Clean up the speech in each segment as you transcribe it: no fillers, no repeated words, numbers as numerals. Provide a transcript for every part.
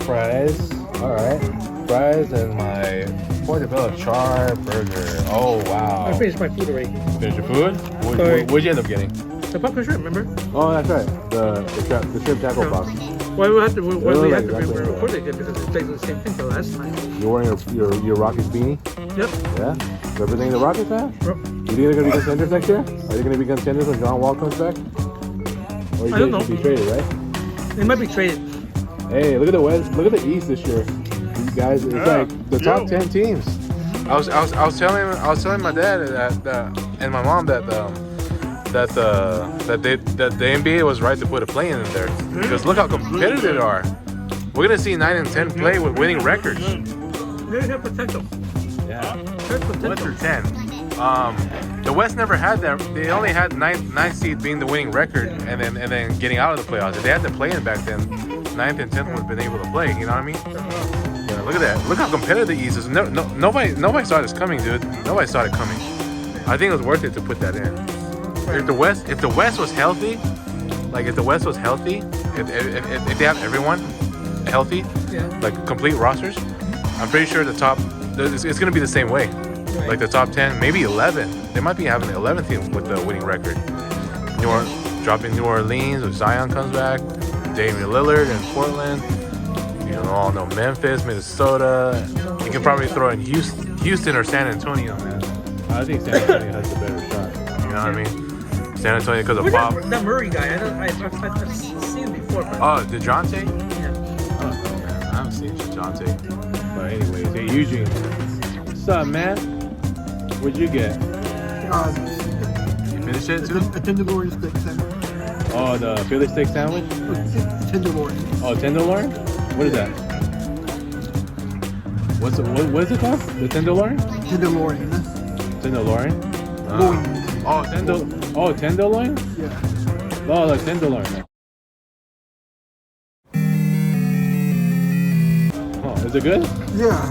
fries. All right, fries and my portobello char burger. Oh wow! I finished my food already. Finish your food? What'd you end up getting? The popcorn shrimp, remember? Oh, that's right. The shrimp tackle box. Why we have to? Why we have to exactly be recording it because it's basically the same thing for last time. You're wearing your Rockets beanie? Yep. Yeah? Representing the Rockets, huh? You think they're going to be contenders next year? Are they going to be contenders when John Wall comes back? Or I don't know. Be traded, right? They might be traded. Hey, look at the West. Look at the East this year. These guys, it's like the top 10 teams. I was telling my dad and my mom that the NBA was right to put a play-in in there because look how competitive they are. We're gonna see 9 and 10 play with winning records. They have potential. Yeah. West or 10. The West never had that. They only had 9th seed being the winning record, and then getting out of the playoffs. If they had to play in back then, 9th and 10th would have been able to play. You know what I mean? Yeah, look at that. Look how competitive the East is. Nobody saw this coming, dude. Nobody saw it coming. I think it was worth it to put that in. If the West was healthy, if they have everyone healthy, like complete rosters, I'm pretty sure the top, it's gonna be the same way. Right. Like the top 10, maybe 11. They might be having the 11th team with the winning record. Dropping New Orleans if Zion comes back, Damian Lillard in Portland. You know, Memphis, Minnesota. You can probably throw in Houston or San Antonio, man. I think San Antonio has the better shot. You know what I mean? San Antonio because of Bob. That Murray guy, I've seen him before. But... Oh, DeJounte? Yeah. I don't know, man. I haven't seen DeJounte. But anyways, hey, Eugene. What's up, man? What'd you get? You finished it, too? A tenderloin steak sandwich. Oh, the Philly steak sandwich? Tenderloin. Oh, tenderloin? What is that? What is it called? The tenderloin? Tenderloin. Tenderloin? Loin. Oh, tenderloin? Yeah. Oh, like tenderloin. Oh, is it good? Yeah.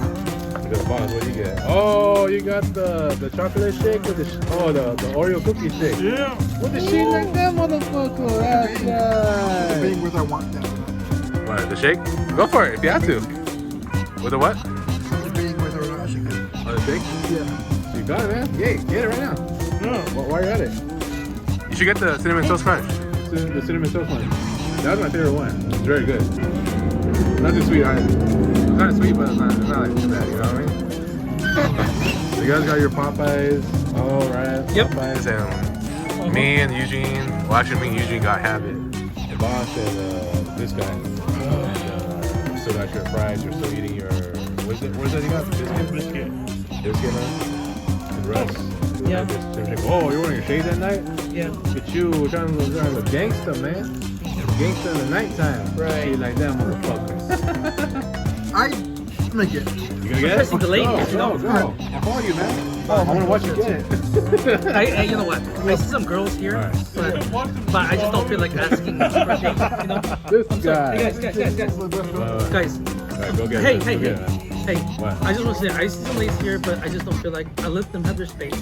You got a box. What do you get? Oh, you got the chocolate shake with the Oreo cookie shake. Yeah. With the shake like that, motherfucker. That's The right. being with I want that. What, the shake? Go for it if you have to. With the what? The being with her chicken. Oh, the shake? Yeah. You got it, man. Yay, get it right now. No. While you're at it. You should get the cinnamon toast crunch. The cinnamon toast crunch. That was my favorite one. It's very good. Not too sweet either. It's kind of sweet, but it's not like too bad. You know what I mean? So you guys got your Popeyes. All right. Yep. Popeyes and me and Eugene. Well, actually, me and Eugene got Habit. And Boss and this guy. And you still got your fries. You're still eating your. What is that you got? Biscuit. Biscuit, man. And Russ. Yeah. Oh, you're wearing your shades at night? Yeah. Look at you, trying to look gangster, man. Gangster in the nighttime. Right. Shit like that, motherfucker. I'm gonna get it. You gonna get it? Especially the ladies, Go. I'll follow you, man. I wanna watch you get it. You know what? I see some girls here, Right. but I just don't feel like asking for a date, you know? This I'm guy. sorry. Hey, guys. Alright, go get Hey, it. hey, Go get hey. it, man. Hey, What? I just want to say, I see some ladies here, but I just don't feel like I let them have their space,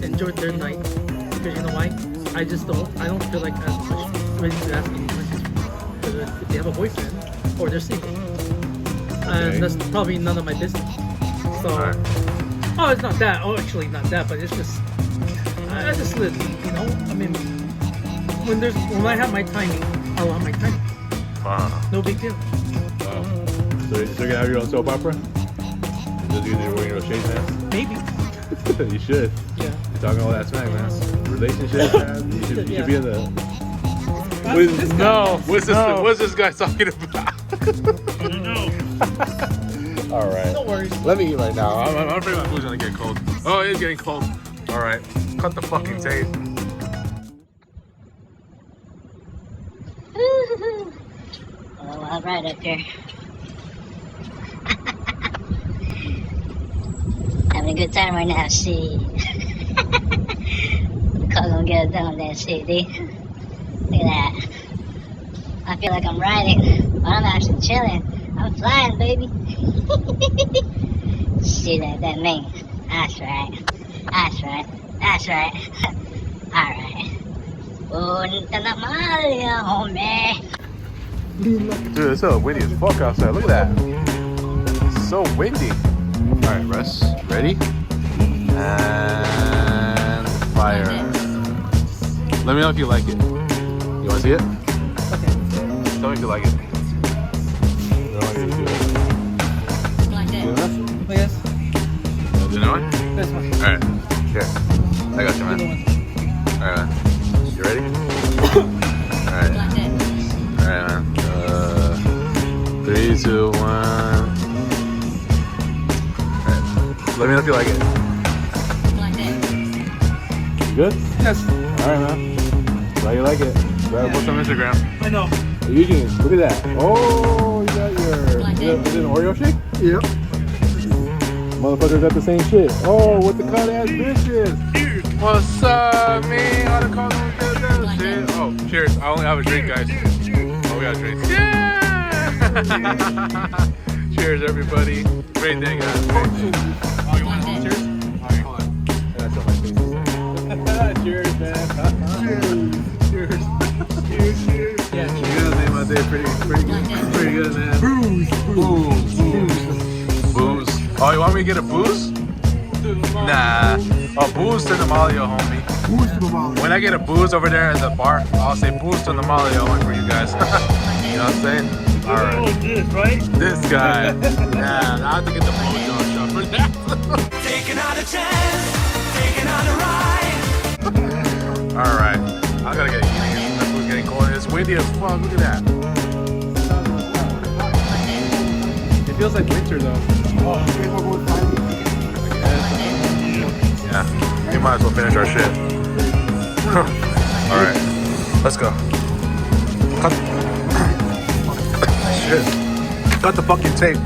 enjoy their night. Because you know why? I don't feel like ready to ask any questions if they have a boyfriend or they're single. Okay. And that's probably none of my business. So, Alright. oh, it's not that. Oh, actually, not that, but it's just, I just live, you know? I mean, when I have my timing, I'll have my timing. Wow. No big deal. Wow. So you're gonna have your own soap opera? Just you're wearing your shades, man? Maybe. You should. Yeah. You're talking all that smack, man. Relationships, man. You should be in the. What's this guy talking about? I don't know. All right. No worries. Let me eat right now. I'm afraid my food's gonna get cold. Oh, it is getting cold. All right. Cut the fucking tape. Oh, all right up here. Having a good time right now, see. The car gonna get us done with that shit, dude. Look at that. I feel like I'm riding, but I'm actually chilling. I'm flying, baby. See that man. That's right. That's right. That's right. Alright. Punta na Maria, homie. Dude, it's so windy as fuck outside. Look at that. It's so windy. All right, Russ, ready? And fire. Let me know if you like it. You want to see it? Okay. Tell me if you like it. No, I didn't do it. Good enough? Yes. Do you know it? This one. All right. Here. I got you, man. All right, man. You ready? All right. All right, man. 3, 2, 1. All right. Let me know if you like it. Good? Yes. All right, man. Glad you like it. Glad I post on Instagram. I know. Eugene, look at that. Oh, you got your. Is it an Oreo shake? Yep. Motherfuckers got the same shit. Oh, with the cut ass bitches. What's up, man? How to call them get that shit? Oh, cheers. I only have a drink, guys. Oh, we got a drink. Yeah! Cheers, everybody. Great day, guys. Oh, you want to cheers? Alright, hold on. That's on my face. Cheers, man. Cheers. Cheers. Cheers. Yeah, cheers. You guys made my day pretty good, man. Booze. Oh, you want me to get a booze? Nah. A booze to the Malio, homie. Who's the mom? When I get a booze over there at the bar, I'll say booze to the Malio only for you guys. You know what I'm saying? Alright. This, right? This guy. Yeah, I have to get the blowjob shot for that. Taking on a chance, taking on a ride. Alright. I gotta get eating. The food's getting cold. It's windy as fuck. Look at that. It feels like winter though. Yeah, we might as well finish our shit. Alright, let's go. Cut. Shit. Cut the fucking tape.